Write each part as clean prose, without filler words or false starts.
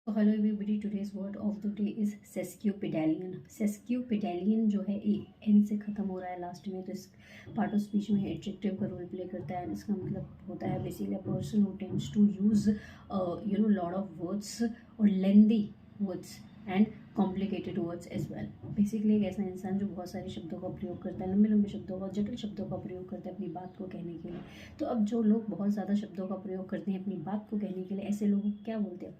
तो hello everybody, today's word of the day is sesquipedalian. Sesquipedalian जो है A N से ख़त्म हो रहा है लास्ट में, तो इस पार्ट ऑफ स्पीच में एडजेक्टिव का रोल प्ले करता है। इसका मतलब होता है basically a person who tends to use lot of words और lengthy words and complicated words as well. Basically एक ऐसा इंसान जो बहुत सारे शब्दों का प्रयोग करता है, लंबे लंबे शब्दों का, जटिल शब्दों का प्रयोग करता है अपनी बात को कहने के लिए। तो अब जो लोग बहुत ज़्यादा शब्दों का प्रयोग करते हैं अपनी बात को कहने के लिए, ऐसे लोगों को क्या बोलते हैं?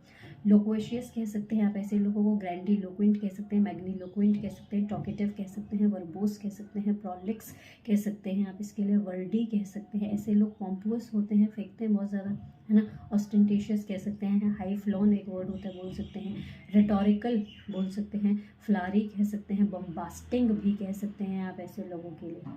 लोक्वेशियस कह सकते हैं आप ऐसे लोगों को, ग्रैंडिलोक्वेंट कह सकते हैं, मैग्नीलोक्वेंट कह सकते हैं, टॉकेटिव कह सकते हैं, वर्बोस कह सकते हैं, प्रोलिक्स कह सकते हैं आप इसके लिए, वर्डी कह सकते हैं। ऐसे लोग पॉम्पुअस होते हैं, फेंकते हैं बहुत ज़्यादा, है ना। ऑस्टेंटेशियस कह सकते हैं, हाई फ्लोन एक वर्ड होता है बोल सकते हैं, रेटोरिकल बोल सकते हैं, फ्लारी कह सकते हैं, बम्बास्टिंग भी कह सकते हैं आप ऐसे लोगों के लिए।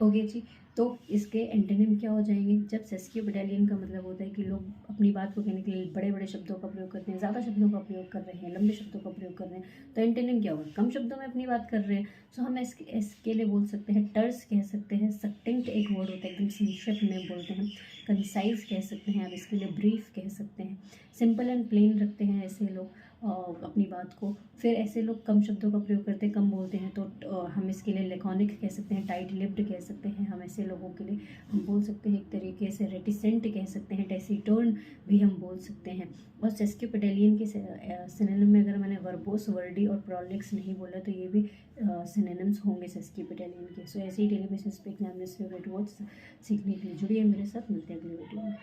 ओके जी, तो इसके एंटोनिम क्या हो जाएंगे? जब सेस्क्यूपेडालियन का मतलब होता है कि लोग अपनी बात को कहने के लिए बड़े बड़े शब्दों का प्रयोग करते हैं, ज़्यादा शब्दों का प्रयोग कर रहे हैं, लंबे शब्दों का प्रयोग कर रहे हैं, तो एंटोनिम क्या होगा? कम शब्दों में अपनी बात कर रहे हैं। सो हम इसके लिए बोल सकते हैं, टर्स कह सकते हैं, सक्टेंट एक वर्ड होता है, एकदम संक्षिप्त में बोलते हैं, कंसाइज कह सकते हैं आप इसके लिए, ब्रीफ कह सकते हैं, सिंपल एंड प्लेन रखते हैं ऐसे लोग अपनी बात को। फिर ऐसे लोग कम शब्दों का प्रयोग करते हैं, कम बोलते हैं, तो हम इसके लिए लेकॉनिक कह सकते हैं, टाइट लिप्ड कह सकते हैं। हम ऐसे लोगों के लिए हम बोल सकते हैं एक तरीके से रेटिसेंट कह सकते हैं, टेसिटर्न भी हम बोल सकते हैं। और सेस्क्यूपेडालियन के सिनोनिम में अगर मैंने वर्बोस, वर्डी और प्रोलिक्स नहीं बोला तो ये भी सिनोनिम्स होंगे सेस्क्यूपेडालियन के। सो ऐसे ही डेली बेसिस पे एग्जाम में फेवरेट वर्ड्स सीखने के लिए जुड़िए मेरे साथ। मिलते हैं अगले वीडियो में।